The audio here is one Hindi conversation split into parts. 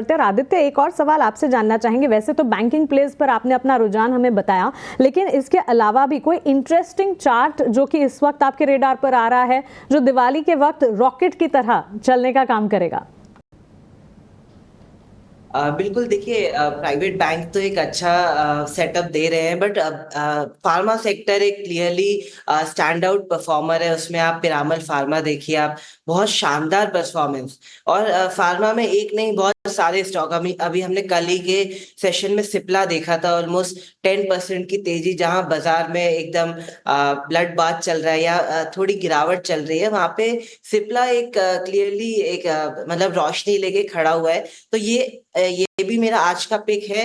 और आदित्य, एक और सवाल आपसे जानना चाहेंगे। वैसे तो बैंकिंग प्लेस पर आपने अपना रुझान हमें बताया, लेकिन इसके अलावा भी कोई इंटरेस्टिंग चार्ट जो कि इस वक्त आपके रेडार पर आ रहा है, जो दिवाली के वक्त रॉकेट की तरह चलने का काम करेगा? बिल्कुल, देखिए, प्राइवेट बैंक तो एक अच्छा सेटअप दे रहे हैं, बट फार्मा सेक्टर एक क्लियरली स्टैंड आउट परफॉर्मर है। उसमें आप पिरामल फार्मा देखिए, आप बहुत शानदार परफॉर्मेंस। और फार्मा में एक नहीं, बहुत सारे स्टॉक, अभी अभी हमने कल ही के सेशन में सिप्ला देखा था, ऑलमोस्ट 10% की तेजी, जहां बाजार में एकदम ब्लड बाथ चल रहा है या थोड़ी गिरावट चल रही है, वहां पे सिप्ला एक क्लियरली एक मतलब रोशनी लेके खड़ा हुआ है। तो ये भी मेरा आज का पिक है,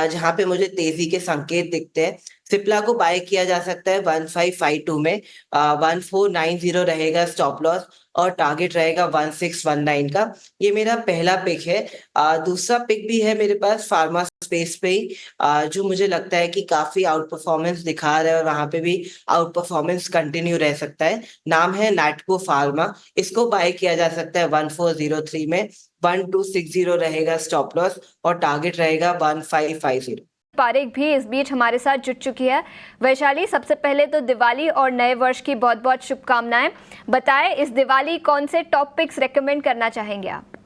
जहां पे मुझे तेजी के संकेत दिखते हैं। सिप्ला को बाय किया जा सकता है 1552 में, 1490 रहेगा स्टॉप लॉस, और टारगेट रहेगा 1619 का। ये मेरा पहला पिक है। दूसरा पिक भी है मेरे पास फार्मा स्पेस पे ही, जो मुझे लगता है कि काफी आउट परफॉर्मेंस दिखा रहा है, और वहां पे भी आउट परफॉर्मेंस कंटिन्यू रह सकता है। नाम है नैटको फार्मा। इसको बाय किया जा सकता है 1403 में, 1260 रहेगा स्टॉप लॉस, और टारगेट रहेगा 1550। पारेख भी इस बीच हमारे साथ जुट चुकी है। वैशाली, सबसे पहले तो दिवाली और नए वर्ष की बहुत बहुत शुभकामनाएं। बताएं, इस दिवाली कौन से टॉप पिक्स रेकमेंड करना चाहेंगे आप?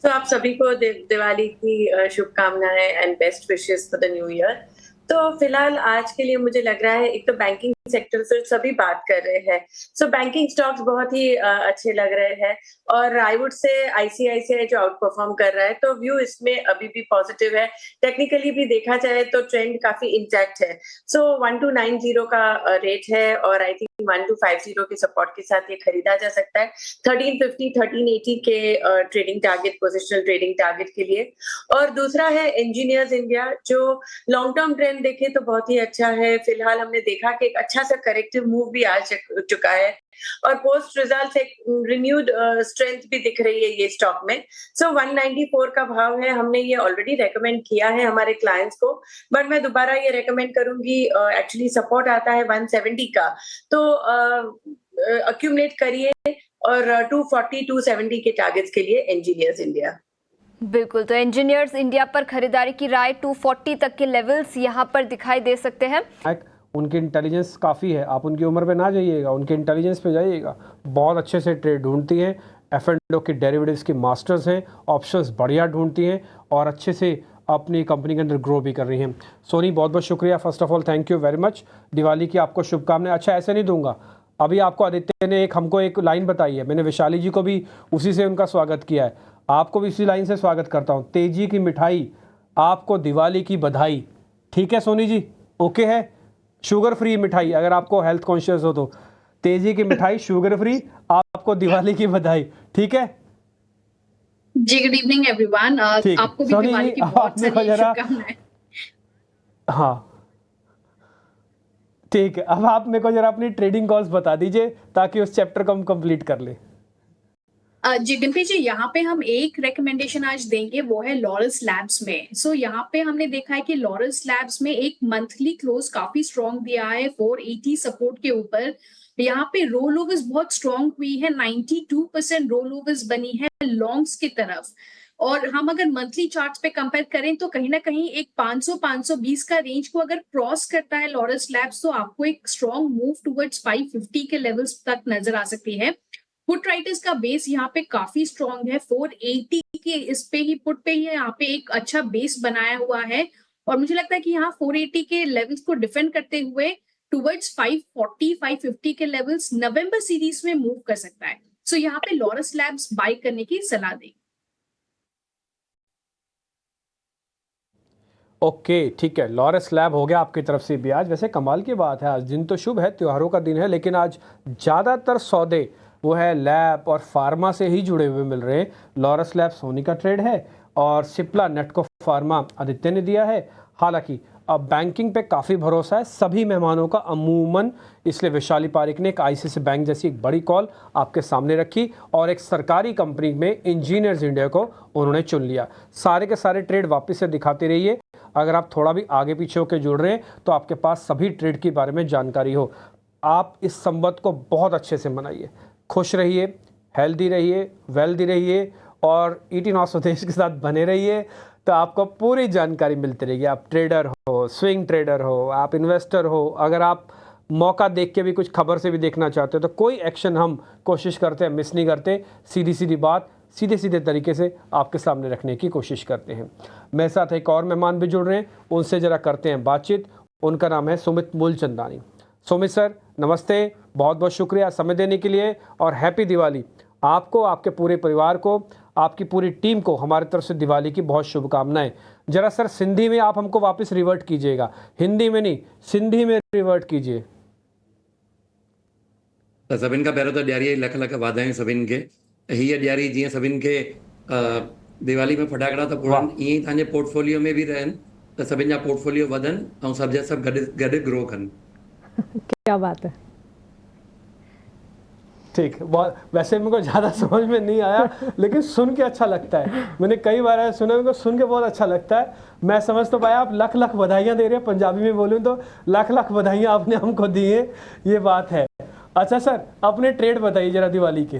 तो आप सभी को दिवाली की शुभकामनाएं and best wishes for the new year. तो फिलहाल आज के लिए मुझे लग रहा है, एक तो बैंकिंग सेक्टर से सभी बात कर रहे हैं, सो बैंकिंग स्टॉक्स बहुत ही अच्छे लग रहे हैं, और आई वुड से आईसीआईसीआई जो आउट परफॉर्म कर रहा है, तो व्यू इसमें अभी भी पॉजिटिव है। टेक्निकली भी देखा जाए तो ट्रेंड काफी इंटैक्ट है। सो 1290 का रेट है, और आई थिंक 1250 के सपोर्ट के साथ ये खरीदा जा सकता है। 1350 1380 के trading target, positional trading target के लिए। और दूसरा है इंजीनियर्स इंडिया, जो लॉन्ग टर्म ट्रेंड देखे तो बहुत ही अच्छा है। फिलहाल हमने देखा कि एक अच्छा सा करेक्टिव मूव भी आ चुका है, और पोस्ट रिजल्ट एक रिन्यूड स्ट्रेंथ भी दिख रही है ये स्टॉक में। सो 194 का भाव है। हमने ये ऑलरेडी रेकमेंड किया है हमारे क्लाइंट्स को, बट मैं दोबारा ये रेकमेंड करूंगी। एक्चुअली सपोर्ट आता है 170 का, तो अक्यूमुलेट करिए, और 240 270 के टारगेट्स के लिए इंजीनियर्स इंडिया। बिल्कुल, तो इंजीनियर्स इंडिया पर खरीदारी की राय 240 तक के लेवल्स यहां पर दिखाई दे सकते हैं। उनकी इंटेलिजेंस काफ़ी है, आप उनकी उम्र पे ना जाइएगा, उनके इंटेलिजेंस पे जाइएगा। बहुत अच्छे से ट्रेड ढूंढती हैं, F&O की डेरिवेटिव्स की मास्टर्स हैं, ऑप्शंस बढ़िया ढूंढती हैं, और अच्छे से अपनी कंपनी के अंदर ग्रो भी कर रही हैं। सोनी, बहुत बहुत शुक्रिया, first of all thank you very much. Diwali की आपको शुभकामनाएं। अच्छा, ऐसे नहीं दूंगा, अभी आपको आदित्य ने हमको एक लाइन बताई है, मैंने वैशाली जी को भी उसी से उनका स्वागत किया है, आपको भी इसी लाइन से स्वागत करता हूँ। तेजी की मिठाई, आपको दिवाली की बधाई। ठीक है सोनी जी, ओके है? शुगर फ्री मिठाई, अगर आपको हेल्थ कॉन्शियस हो तो तेजी की मिठाई शुगर फ्री, आपको दिवाली की बधाई। ठीक है जी, गुड इवनिंग एवरीवन। आपको भी दिवाली की बहुत सारी शुभकामनाएं। हाँ ठीक है, अब आप मेरे को जरा अपनी ट्रेडिंग कॉल्स बता दीजिए ताकि उस चैप्टर को हम कंप्लीट कर ले। जी डिम्पी जी, यहाँ पे हम एक रेकमेंडेशन आज देंगे, वो है लॉरस लैब्स में। सो यहाँ पे हमने देखा है कि लॉरस लैब्स में एक मंथली क्लोज काफी स्ट्रॉन्ग दिया है 480 सपोर्ट के ऊपर। यहाँ पे रोल ओवर्स बहुत स्ट्रॉन्ग हुई है, 92% रोल ओवर्स बनी है लॉन्ग्स की तरफ। और हम अगर मंथली चार्ट्स पे कंपेयर करें तो कहीं ना कहीं एक 500-520 का रेंज को अगर क्रॉस करता है लॉरस लैब्स, तो आपको एक स्ट्रॉन्ग मूव टुवर्ड्स 550 के लेवल्स तक नजर आ सकती है। पुट राइटर्स का बेस यहाँ पे काफी स्ट्रॉन्ग है, 480 के इस पे ही पुट पे ही यहाँ पे एक अच्छा बेस बनाया हुआ है, और मुझे लगता है कि यहाँ 480 के लेवल्स को डिफेंड करते हुए टुवर्ड्स 540 550 के लेवल्स नवंबर सीरीज में मूव कर सकता है। सो यहाँ पे लॉरस लैब्स बाय करने की सलाह दें। ओके ठीक है, लॉरस लैब हो गया आपकी तरफ से भी आज। वैसे कमाल की बात है, आज दिन तो शुभ है, त्योहारों का दिन है, लेकिन आज ज़्यादातर सौदे वो है लैब और फार्मा से ही जुड़े हुए मिल रहे हैं। लॉरस लैब सोनी का ट्रेड है, और सिप्ला नेटको फार्मा आदित्य ने दिया है। हालांकि अब बैंकिंग पे काफ़ी भरोसा है सभी मेहमानों का अमूमन, इसलिए वैशाली पारिक ने एक आईसीआईसीआई बैंक जैसी एक बड़ी कॉल आपके सामने रखी, और एक सरकारी कंपनी में इंजीनियर्स इंडिया को उन्होंने चुन लिया। सारे के सारे ट्रेड वापस से दिखाते रहिए, अगर आप थोड़ा भी आगे पीछे होकर जुड़ रहे हैं तो आपके पास सभी ट्रेड के बारे में जानकारी हो। आप इस संवत को बहुत अच्छे से मनाइए, खुश रहिए, हेल्दी रहिए, वेल्दी रहिए, और ईटी नौ स्वदेश के साथ बने रहिए, तो आपको पूरी जानकारी मिलती रहेगी। आप ट्रेडर हो, स्विंग ट्रेडर हो, आप इन्वेस्टर हो, अगर आप मौका देख के भी कुछ खबर से भी देखना चाहते हो तो कोई एक्शन हम कोशिश करते हैं मिस नहीं करते, सीधी सीधी बात सीधे सीधे तरीके से आपके सामने रखने की कोशिश करते हैं। मेरे साथ एक और मेहमान भी जुड़ रहे हैं, उनसे ज़रा करते हैं बातचीत। उनका नाम है सुमित मूलचंदानी। सुमित सर नमस्ते, बहुत बहुत शुक्रिया समय देने के लिए और हैप्पी दिवाली आपको, आपके पूरे परिवार को, आपकी पूरी टीम को हमारी तरफ से दिवाली की बहुत शुभकामनाएं। जरा सर सिंधी में आप हमको वापस रिवर्ट कीजिएगा, हिंदी में नहीं सिंधी में रिवर्ट कीजिए। त सभिनि खां पहिरियों त ॾियारीअ जी लख लख वाधायूं सभिनि खे। हीअ ॾियारी जीअं सभिनि खे दिवाली में फटाकड़ा त फोड़नि, ईअं ई तव्हांजे पोर्टफोलियो में बि रहनि, त सभिनि जा पोर्टफोलियो वधनि ऐं सभु जा सभु गॾु ग्रो कनि। क्या बात है। ठीक, बहुत वैसे मेरे को ज़्यादा समझ में नहीं आया लेकिन सुन के अच्छा लगता है। मैंने कई बार ऐसा सुना, मेरे को सुन के बहुत अच्छा लगता है। मैं समझ तो पाया आप लख लख बधाइयाँ दे रहे हैं, पंजाबी में बोलूँ तो लख लख बधाइयाँ आपने हमको दी है, ये बात है। अच्छा सर, अपने ट्रेड बताइए जरा दिवाली के।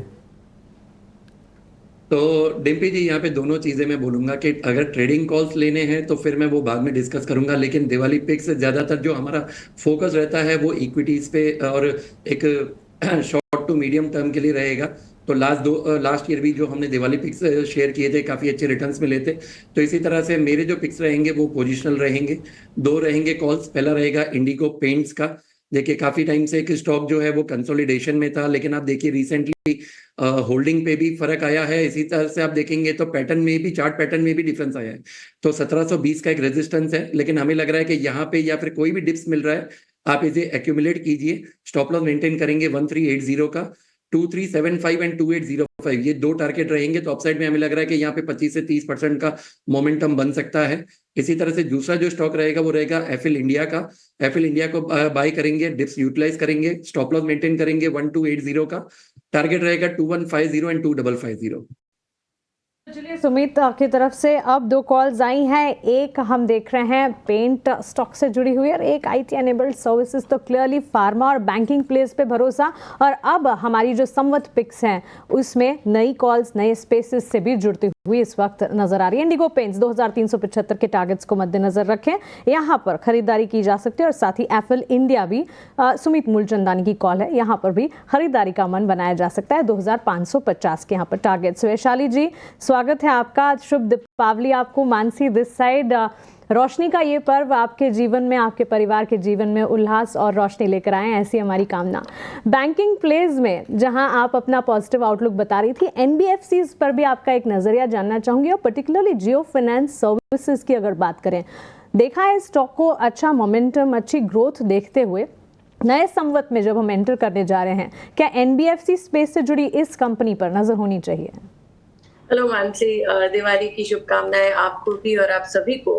तो डिम्पी जी यहाँ पे दोनों चीज़ें मैं बोलूँगा कि अगर ट्रेडिंग कॉल्स लेने हैं तो फिर मैं वो बाद में डिस्कस करूँगा, लेकिन दिवाली पिक्स ज़्यादातर जो हमारा फोकस रहता है वो इक्विटीज़ पे और एक शॉर्ट टू मीडियम टर्म के लिए रहेगा। तो लास्ट ईयर भी जो हमने दिवाली पिक्स शेयर किए थे काफ़ी अच्छे रिटर्न्स मिले थे। तो इसी तरह से मेरे जो पिक्स रहेंगे वो पोजिशनल रहेंगे। दो रहेंगे कॉल्स, पहला रहेगा इंडिगो पेंट्स का। देखिए काफ़ी टाइम से एक स्टॉक जो है वो कंसोलिडेशन में था, लेकिन आप देखिए रिसेंटली होल्डिंग पे भी फर्क आया है। इसी तरह से आप देखेंगे तो पैटर्न में भी, चार्ट पैटर्न में भी डिफरेंस आया है। तो 1720 का एक रेजिस्टेंस है, लेकिन हमें लग रहा है कि यहाँ पे या फिर कोई भी डिप्स मिल रहा है आप इसे एक्यूमुलेट कीजिए। स्टॉप लॉस मेंटेन करेंगे 1380 का, 2375 एंड 2805 ये दो टारगेट रहेंगे। तो अपसाइड में हमें लग रहा है कि यहाँ पे 25 से 30% का मोमेंटम बन सकता है। इसी तरह से दूसरा जो स्टॉक रहेगा वो रहेगा एफिल इंडिया का। एफिल इंडिया को बाय करेंगे, डिप्स यूटिलाइज करेंगे, स्टॉप लॉस मेंटेन करेंगे 1280 का, टारगेट रहेगा 2150 एंड 2550। चलिए सुमित की तरफ से अब दो कॉल्स आई हैं, एक हम देख रहे हैं पेंट स्टॉक से जुड़ी हुई और एक आईटी एनेबल्ड सर्विसेज। तो क्लियरली फार्मा और बैंकिंग प्लेस पे भरोसा। और अब हमारी जो संवत पिक्स हैं उसमें नई कॉल्स नए स्पेसेस से भी जुड़ती हुई इस वक्त नजर आ रही है। इंडिगो पेंट्स 2375 के टारगेट्स को मद्देनजर रखें, यहाँ पर खरीदारी की जा सकती है। और साथ ही एफिल इंडिया भी सुमित मूलचंदानी की कॉल है, यहाँ पर भी खरीदारी का मन बनाया जा सकता है। 2550 के यहाँ पर टारगेट्स। वैशाली जी स्वागत है आपका, शुभ दीपावली आपको। मानसी दिस साइड, रोशनी का ये पर्व आपके जीवन में, आपके परिवार के जीवन में उल्लास और रोशनी लेकर आए, ऐसी हमारी कामना। बैंकिंग प्लेस में जहां आप अपना पॉजिटिव आउटलुक बता रही थी, एनबीएफसीज पर भी आपका एक नजरिया जानना चाहूंगी और पर्टिकुलरली जियो फाइनेंस सर्विसेज की अगर बात करें, देखा है स्टॉक को अच्छा मोमेंटम, अच्छी ग्रोथ देखते हुए नए संवत में जब हम एंटर करने जा रहे हैं, क्या एनबीएफसी स्पेस से जुड़ी इस कंपनी पर नजर होनी चाहिए? हेलो मानसी, दिवाली की शुभकामनाएं आपको भी और आप सभी को।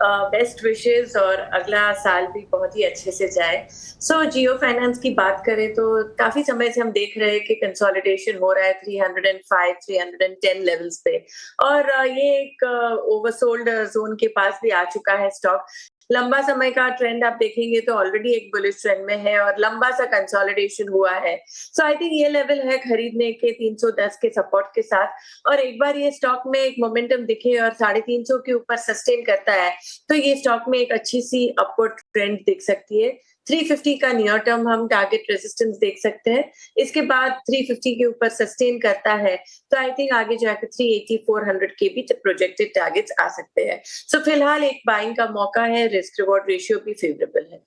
बेस्ट विशेस और अगला साल भी बहुत ही अच्छे से जाए। सो जियो फाइनेंस की बात करें तो काफी समय से हम देख रहे हैं कि कंसोलिडेशन हो रहा है 305, 310 लेवल्स पे, और ये एक ओवरसोल्ड जोन के पास भी आ चुका है स्टॉक। लंबा समय का ट्रेंड आप देखेंगे तो ऑलरेडी एक बुलिश ट्रेंड में है और लंबा सा कंसोलिडेशन हुआ है। सो आई थिंक ये लेवल है खरीदने के 310 के सपोर्ट के साथ, और एक बार ये स्टॉक में एक मोमेंटम दिखे और 350 के ऊपर सस्टेन करता है तो ये स्टॉक में एक अच्छी सी अपवर्ड ट्रेंड दिख सकती है। 350 का नियर टर्म हम टारगेट रेजिस्टेंस देख सकते हैं। इसके बाद 350 के ऊपर सस्टेन करता है तो आई थिंक आगे जाकर 380, 400 के भी प्रोजेक्टेड टारगेट्स आ सकते हैं। सो फिलहाल एक बाइंग का मौका है, रिस्क रिवॉर्ड रेशियो भी फेवरेबल है।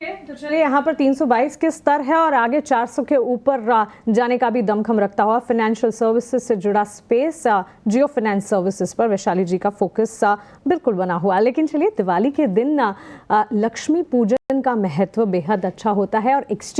तो चलिए यहाँ पर 322 के स्तर है और आगे 400 के ऊपर जाने का भी दमखम रखता हुआ फाइनेंशियल सर्विसेज से जुड़ा स्पेस, जियो फाइनेंस सर्विसेज पर वैशाली जी का फोकस बिल्कुल बना हुआ। लेकिन चलिए दिवाली के दिन लक्ष्मी पूजन का महत्व बेहद अच्छा होता है और एक्सचेंज